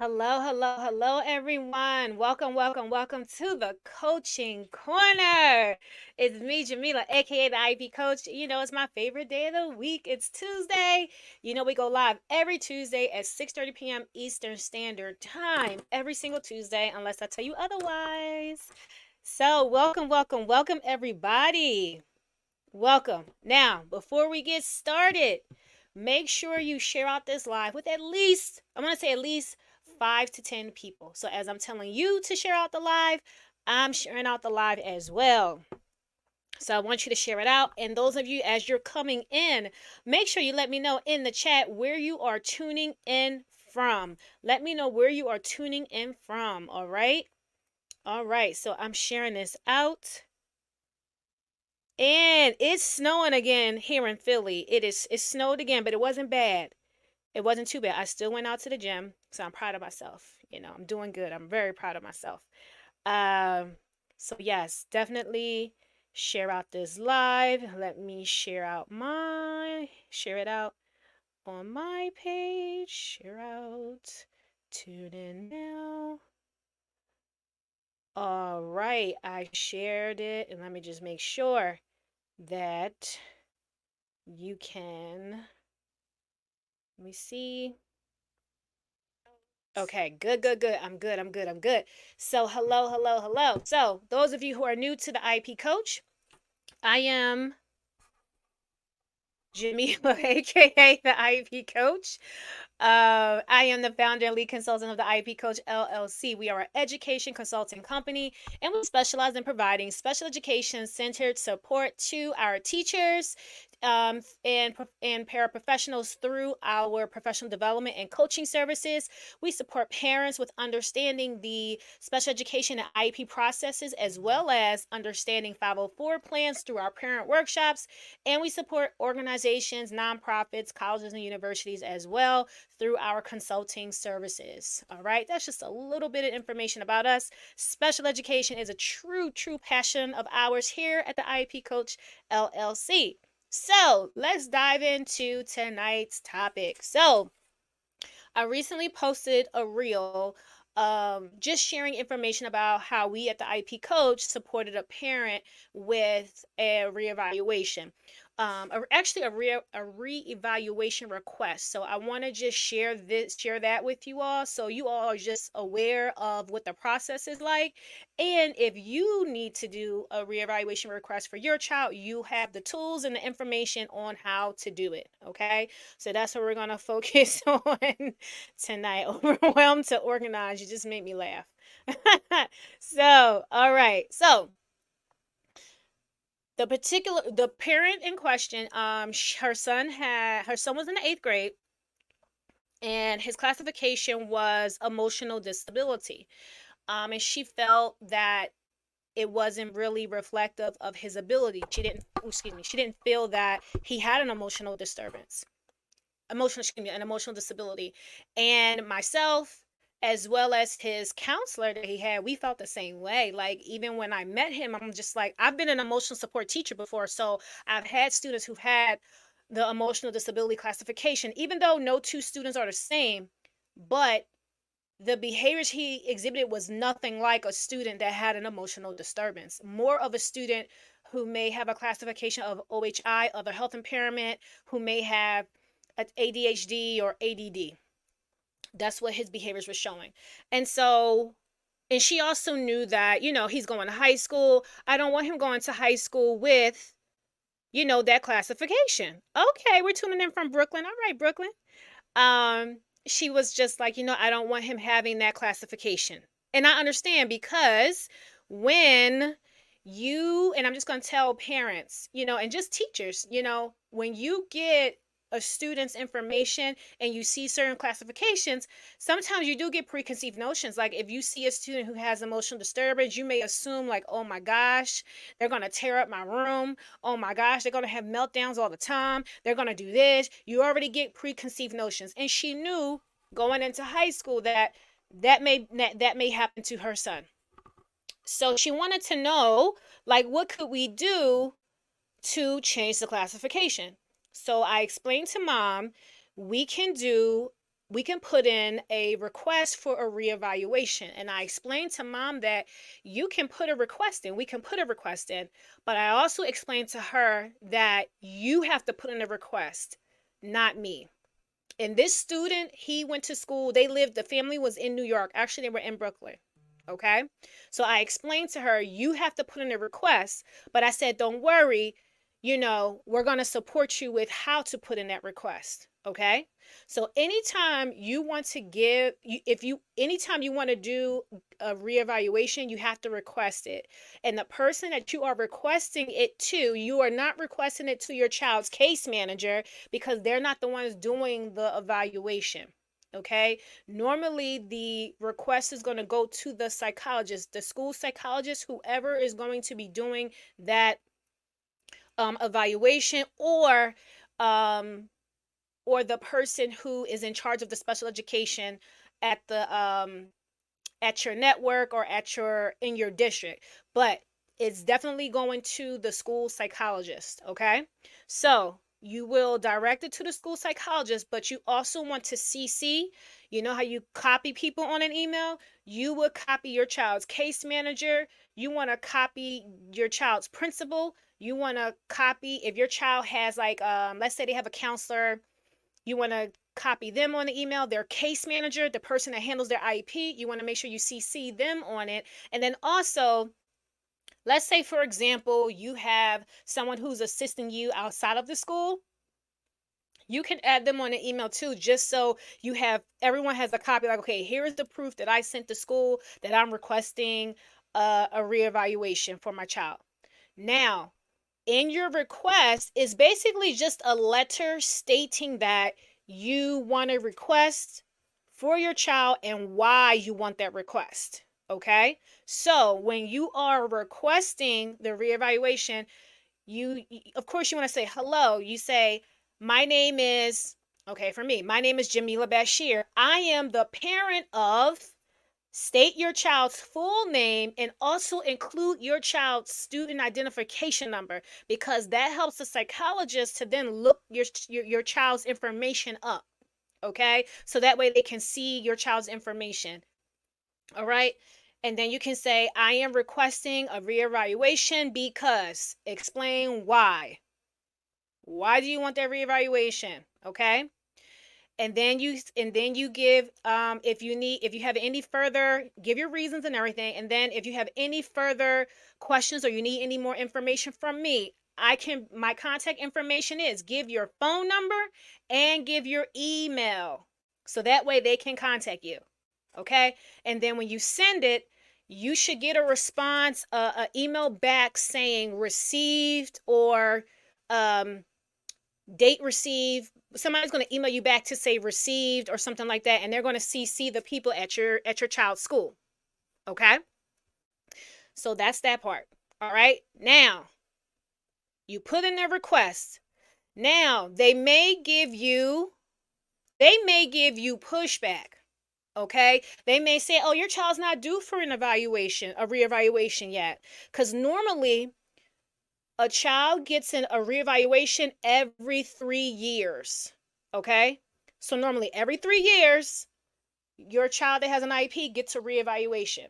Hello, hello, hello, everyone. Welcome to the Coaching Corner. It's me, Jamila, aka the IEP Coach. It's my favorite day of the week. It's Tuesday. We go live every Tuesday at 6:30 p.m. Eastern Standard Time. Every single Tuesday, unless I tell you otherwise. So, welcome, everybody. Welcome. Now, before we get started, make sure you share out this live with at least, I want to say at least 5 to 10 people. So as I'm telling you to share out the live, I'm sharing out the live as well. So I want you to share it out. And those of you, as you're coming in, make sure you let me know in the chat where you are tuning in from. Let me know where you are tuning in from. All right. All right. So I'm sharing this out. And it's snowing again here in Philly. It snowed again, but it wasn't bad. It wasn't too bad. I still went out to the gym, so I'm proud of myself. I'm doing good. I'm very proud of myself. Um, so yes, definitely share out this live. Let me share it out on my page. Share out. Tune in now. All right, I shared it, and let me just make sure that you can. Let me see. Okay, good. I'm good. So, hello. So, those of you who are new to the IEP Coach, I am Jamila, aka the IEP Coach. I am the founder and lead consultant of the IEP Coach LLC. We are an education consulting company, and we specialize in providing special education centered support to our teachers and paraprofessionals through our professional development and coaching services. We support parents with understanding the special education and IEP processes, as well as understanding 504 plans through our parent workshops. And we support organizations, nonprofits, colleges, and universities as well through our consulting services. All right, that's just a little bit of information about us. Special education is a true passion of ours here at the IEP Coach LLC. So let's dive into tonight's topic. So I recently posted a reel just sharing information about how we at the IEP Coach supported a parent with a reevaluation. Actually a reevaluation request. So I want to just share that with you all, so you all are just aware of what the process is like. And if you need to do a reevaluation request for your child, you have the tools and the information on how to do it. Okay, so that's what we're gonna focus on tonight. Overwhelmed to organize. You just made me laugh. So, all right. So the parent in question, her son was in the 8th grade, and his classification was emotional disability. And she felt that it wasn't really reflective of his ability. She didn't feel that he had an emotional disturbance, an emotional disability. And myself, as well as his counselor that he had, we felt the same way. Like, even when I met him, I'm just like, I've been an emotional support teacher before, so I've had students who've had the emotional disability classification, even though no two students are the same. But the behaviors he exhibited was nothing like a student that had an emotional disturbance. More of a student who may have a classification of OHI, other health impairment, who may have ADHD or ADD. That's what his behaviors were showing. And so, and she also knew that, he's going to high school. I don't want him going to high school with, that classification. Okay, we're tuning in from Brooklyn. All right, Brooklyn. She was just like, I don't want him having that classification. And I understand, because when and I'm just going to tell parents, and just teachers, when you get a student's information and you see certain classifications, sometimes you do get preconceived notions. Like, if you see a student who has emotional disturbance, you may assume like, oh my gosh, they're going to tear up my room. Oh my gosh, they're going to have meltdowns all the time. They're going to do this. You already get preconceived notions. And she knew going into high school that may happen to her son. So she wanted to know, like, what could we do to change the classification? So I explained to mom, we can do we can put in a request for a reevaluation. And I explained to mom that you can put a request in, we can put a request in, but I also explained to her that you have to put in a request, not me. And this student, he went to school, the family was in New York. Actually, they were in Brooklyn. Okay. So I explained to her, you have to put in a request, but I said, don't worry, we're going to support you with how to put in that request. Okay. So anytime you want to anytime you want to do a reevaluation, you have to request it. And the person that you are requesting it to, you are not requesting it to your child's case manager, because they're not the ones doing the evaluation. Okay. Normally, the request is going to go to the psychologist, the school psychologist, whoever is going to be doing that evaluation, or the person who is in charge of the special education at the at your network, or in your district. But it's definitely going to the school psychologist. Okay, so you will direct it to the school psychologist, but you also want to CC. You know how you copy people on an email? You would copy your child's case manager. You want to copy your child's principal. You want to copy, if your child has, like, let's say they have a counselor, you want to copy them on the email, their case manager, the person that handles their IEP. You want to make sure you CC them on it. And then also, let's say, for example, you have someone who's assisting you outside of the school. You can add them on an email too, just so everyone has a copy, like, okay, here is the proof that I sent to school that I'm requesting a reevaluation for my child. Now, in your request is basically just a letter stating that you want a request for your child and why you want that request. Okay. So when you are requesting the reevaluation, of course, you want to say hello. You say, my name is, okay, for me, my name is Jamila Bashir. I am the parent of. State your child's full name and also include your child's student identification number, because that helps the psychologist to then look your child's information up. Okay, so that way they can see your child's information. All right. And then you can say, I am requesting a reevaluation because, explain why. Why do you want that reevaluation? Okay. And then you give, if you have any further, give your reasons and everything. And then if you have any further questions, or you need any more information from me, my contact information is, give your phone number and give your email, so that way they can contact you. Okay. And then when you send it, you should get a response, an email back saying received, or date received. Somebody's going to email you back to say received or something like that, and they're going to CC the people at your child's school. Okay, so that's that part. All right, now you put in their request. Now they may give you pushback. Okay, they may say, oh, your child's not due for a reevaluation yet, because normally a child gets a reevaluation every 3 years. Okay, so normally every 3 years, your child that has an IEP gets a reevaluation.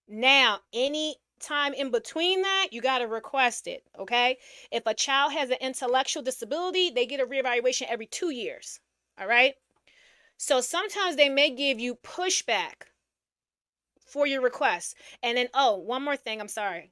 Now, any time in between that, you got to request it. Okay, if a child has an intellectual disability, they get a reevaluation every 2 years. All right, so sometimes they may give you pushback for your request. And then, oh, one more thing, I'm sorry.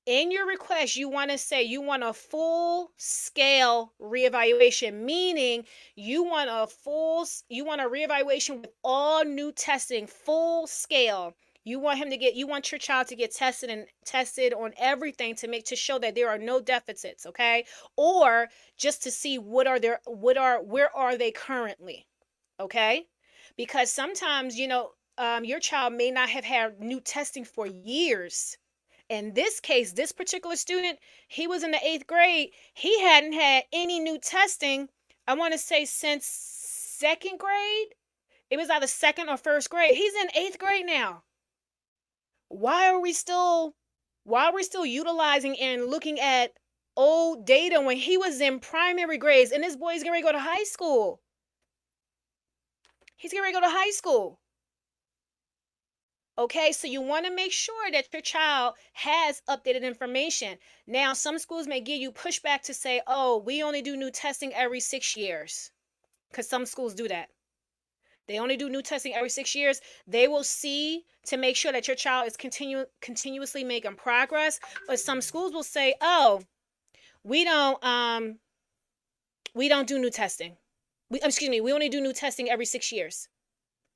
In your request, you want to say you want a full scale reevaluation, meaning you want a reevaluation with all new testing, full scale. You want your child to get tested on everything to show that there are no deficits, okay? Or just to see where are they currently, okay? Because sometimes, your child may not have had new testing for years. In this case, this particular student, he was in the 8th grade. He hadn't had any new testing, I want to say, since 2nd grade. It was either 2nd or 1st grade. He's in 8th grade now. Why are we still utilizing and looking at old data when he was in primary grades, and this boy's going to go to high school? He's getting ready to go to high school. Okay, so you want to make sure that your child has updated information. Now, some schools may give you pushback to say, oh, we only do new testing every 6 years, because some schools do that. They only do new testing every 6 years. They will see to make sure that your child is continuously making progress. But some schools will say, oh, we don't do new testing. We only do new testing every 6 years.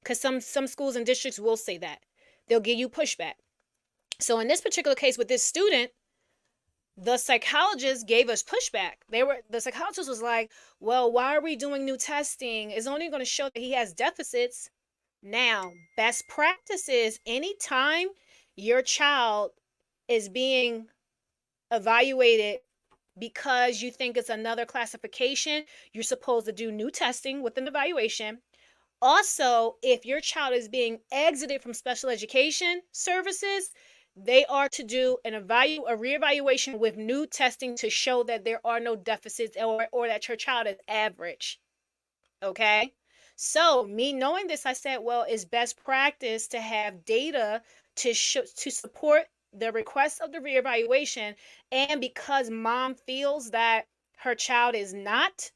Because some schools and districts will say that. They'll give you pushback. So in this particular case with this student, the psychologist gave us pushback. The psychologist was like, well, why are we doing new testing? It's only going to show that he has deficits. Now, best practices, anytime your child is being evaluated because you think it's another classification, you're supposed to do new testing with an evaluation. Also, if your child is being exited from special education services, they are to do a reevaluation with new testing to show that there are no deficits or that your child is average. Okay? So, me knowing this, I said, well, it's best practice to have data to support the request of the reevaluation. And because mom feels that her child is not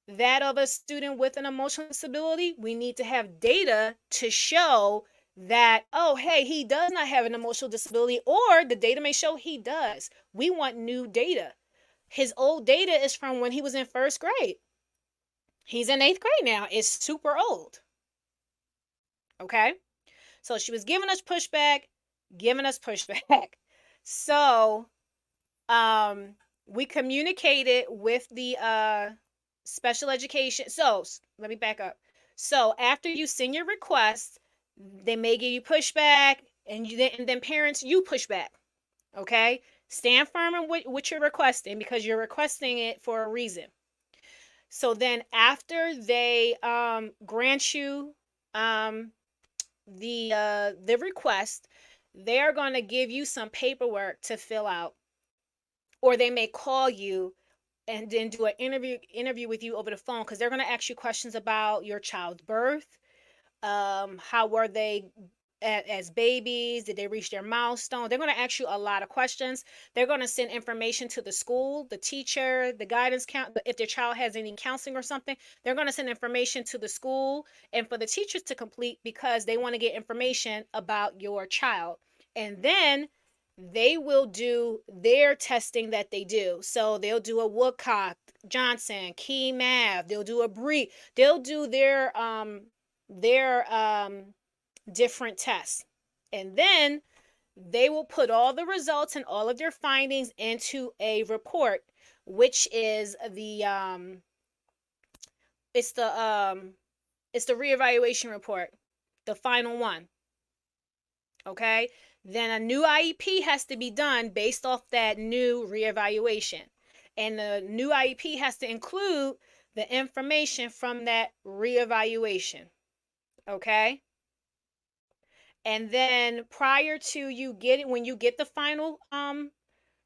that of a student with an emotional disability, we need to have data to show that, oh, hey, he does not have an emotional disability, or the data may show he does. We want new data. His old data is from when he was in first grade. He's in 8th grade now. It's super old. Okay? So she was giving us pushback. So we communicated with the special education. So let me back up. So after you send your request, they may give you pushback, and then parents, you push back. Okay? Stand firm in what you're requesting, because you're requesting it for a reason. So then after they grant you the request, they're going to give you some paperwork to fill out, or they may call you and then do an interview with you over the phone, because they're going to ask you questions about your child's birth. How were they as babies? Did they reach their milestone? They're going to ask you a lot of questions. They're going to send information to the school, the teacher, the guidance counselor. If their child has any counseling or something, they're going to send information to the school and for the teachers to complete, because they want to get information about your child. And then they will do their testing that they do. So they'll do a Woodcock, Johnson, Key Math. They'll do a Bree. They'll do their different tests, and then they will put all the results and all of their findings into a report, which is it's the reevaluation report, the final one. Okay, then a new IEP has to be done based off that new reevaluation, and the new IEP has to include the information from that reevaluation. Okay. And then prior to when you get the final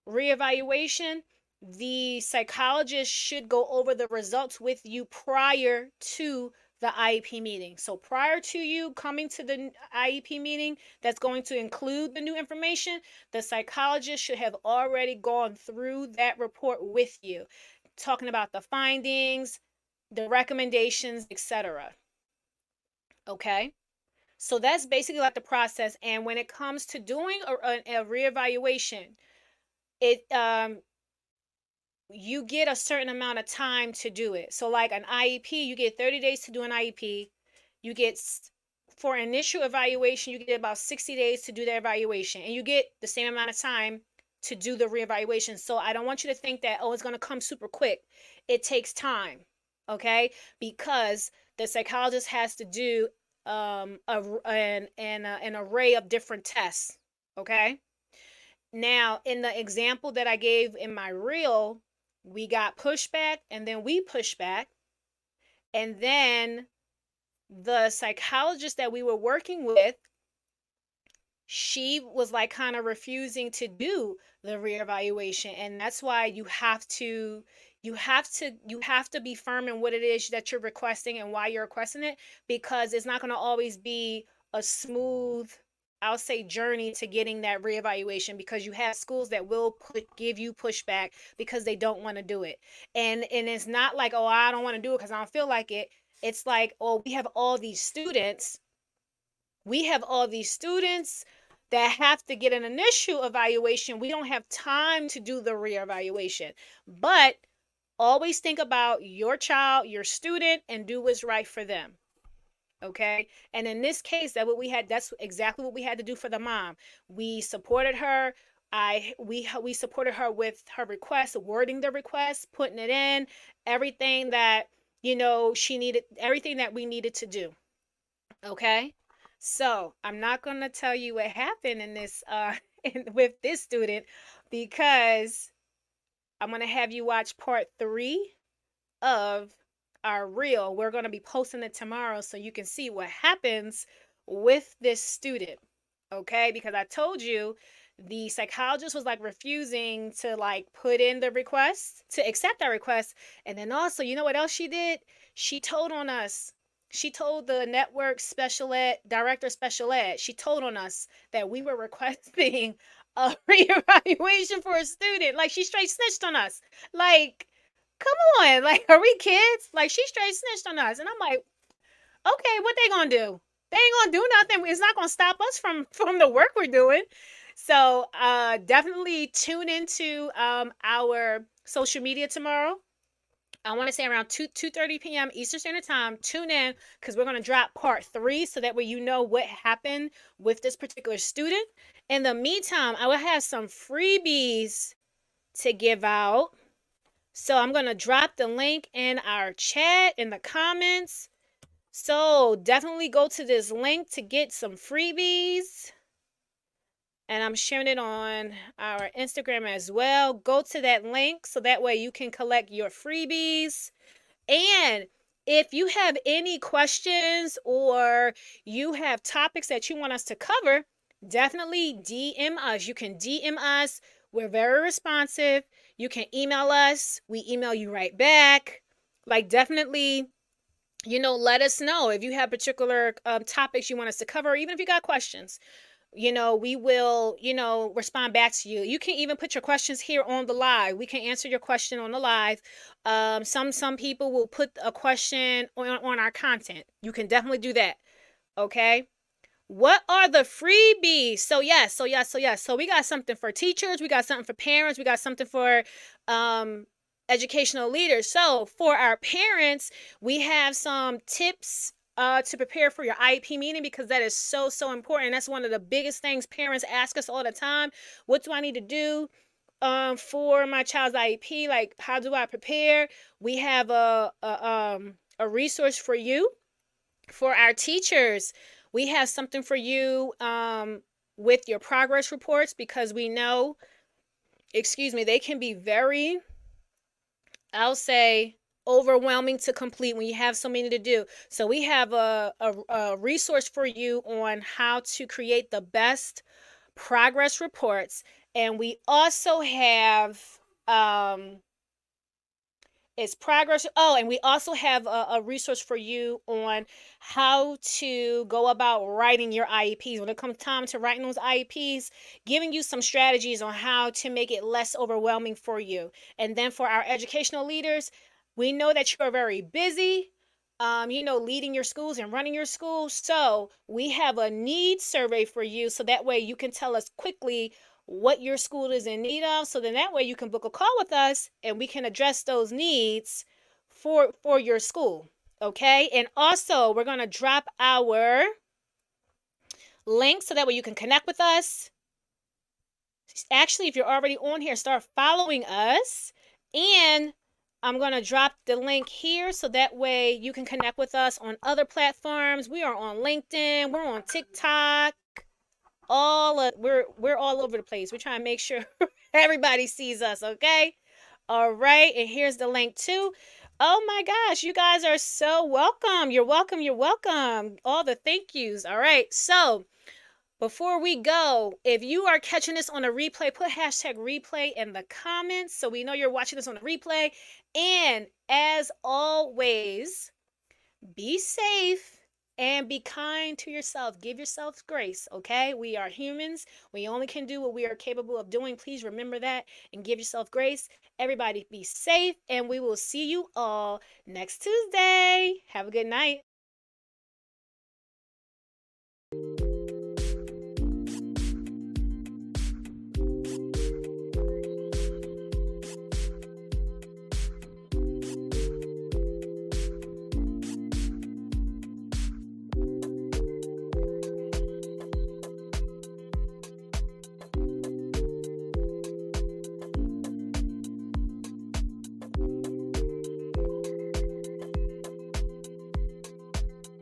reevaluation, the psychologist should go over the results with you prior to the IEP meeting. So prior to you coming to the IEP meeting that's going to include the new information, the psychologist should have already gone through that report with you, talking about the findings, the recommendations, etc. Okay? So that's basically like the process. And when it comes to doing a reevaluation, you get a certain amount of time to do it. So like an IEP, you get 30 days to do an IEP. You get, for initial evaluation, you get about 60 days to do the evaluation, and you get the same amount of time to do the reevaluation. So I don't want you to think that, oh, it's going to come super quick. It takes time. Okay? Because the psychologist has to do an array of different tests. Okay. Now, in the example that I gave in my reel, we got pushback, and then we pushed back, and then the psychologist that we were working with she was like kind of refusing to do the reevaluation. And that's why you have to be firm in what it is that you're requesting and why you're requesting it, because it's not going to always be a smooth, I'll say, journey to getting that reevaluation, because you have schools that will give you pushback because they don't want to do it. And it's not like, oh, I don't want to do it because I don't feel like it. It's like, oh, we have all these students that have to get an initial evaluation. We don't have time to do the reevaluation. But always think about your child, your student, and do what's right for them. Okay. And in this case, that's exactly what we had to do for the mom. We supported her. We supported her with her request, wording the request, putting it in, everything that she needed, everything that we needed to do. Okay. So I'm not going to tell you what happened in this with this student, because I'm going to have you watch part 3 of our reel. We're going to be posting it tomorrow so you can see what happens with this student. Okay? Because I told you the psychologist was like refusing to like put in the request, to accept our request. And then also, you know what else she did? She told on us. She told the network special ed director, special ed, she told on us that we were requesting a reevaluation for a student. Like, she straight snitched on us. Like, come on, like, are we kids? Like, she straight snitched on us. And I'm like, okay, what they gonna do? They ain't gonna do nothing. It's not gonna stop us from the work we're doing. So definitely tune into our social media tomorrow. I want to say around 2:30 p.m. Eastern Standard Time. Tune in, because we're going to drop part 3, so that way you know what happened with this particular student. In the meantime, I will have some freebies to give out. So I'm going to drop the link in our chat, in the comments. So definitely go to this link to get some freebies. And I'm sharing it on our Instagram as well. Go to that link so that way you can collect your freebies. And if you have any questions or you have topics that you want us to cover, definitely DM us. You can DM us. We're very responsive. You can email us. We email you right back. Like, definitely, let us know if you have particular topics you want us to cover, even if you got questions. We will, respond back to you. You can even put your questions here on the live. We can answer your question on the live. Some people will put a question on our content. You can definitely do that. Okay. What are the freebies? So yes. So we got something for teachers. We got something for parents. We got something for educational leaders. So for our parents, we have some tips to prepare for your IEP meeting, because that is so, so important. That's one of the biggest things parents ask us all the time. What do I need to do for my child's IEP? Like, how do I prepare? We have a resource for you. For our teachers, we have something for you with your progress reports, because we know, they can be very, I'll say, overwhelming to complete when you have so many to do. So we have a resource for you on how to create the best progress reports. And we also have it's progress. Oh, and we also have a resource for you on how to go about writing your IEPs. When it comes time to writing those IEPs, giving you some strategies on how to make it less overwhelming for you. And then for our educational leaders, we know that you are very busy, leading your schools and running your schools. So we have a needs survey for you, so that way you can tell us quickly what your school is in need of. So then that way you can book a call with us and we can address those needs for your school. Okay. And also, we're going to drop our link so that way you can connect with us. Actually, if you're already on here, start following us. And I'm going to drop the link here so that way you can connect with us on other platforms. We are on LinkedIn. We're on TikTok. We're all over the place. We're trying to make sure everybody sees us. Okay. All right. And here's the link too. Oh my gosh, you guys are so welcome. You're welcome. You're welcome. All the thank yous. All right. So Before we go, if you are catching this on a replay, put hashtag replay in the comments so we know you're watching this on a replay. And as always, be safe and be kind to yourself. Give yourself grace, okay? We are humans. We only can do what we are capable of doing. Please remember that and give yourself grace. Everybody be safe, and we will see you all next Tuesday. Have a good night.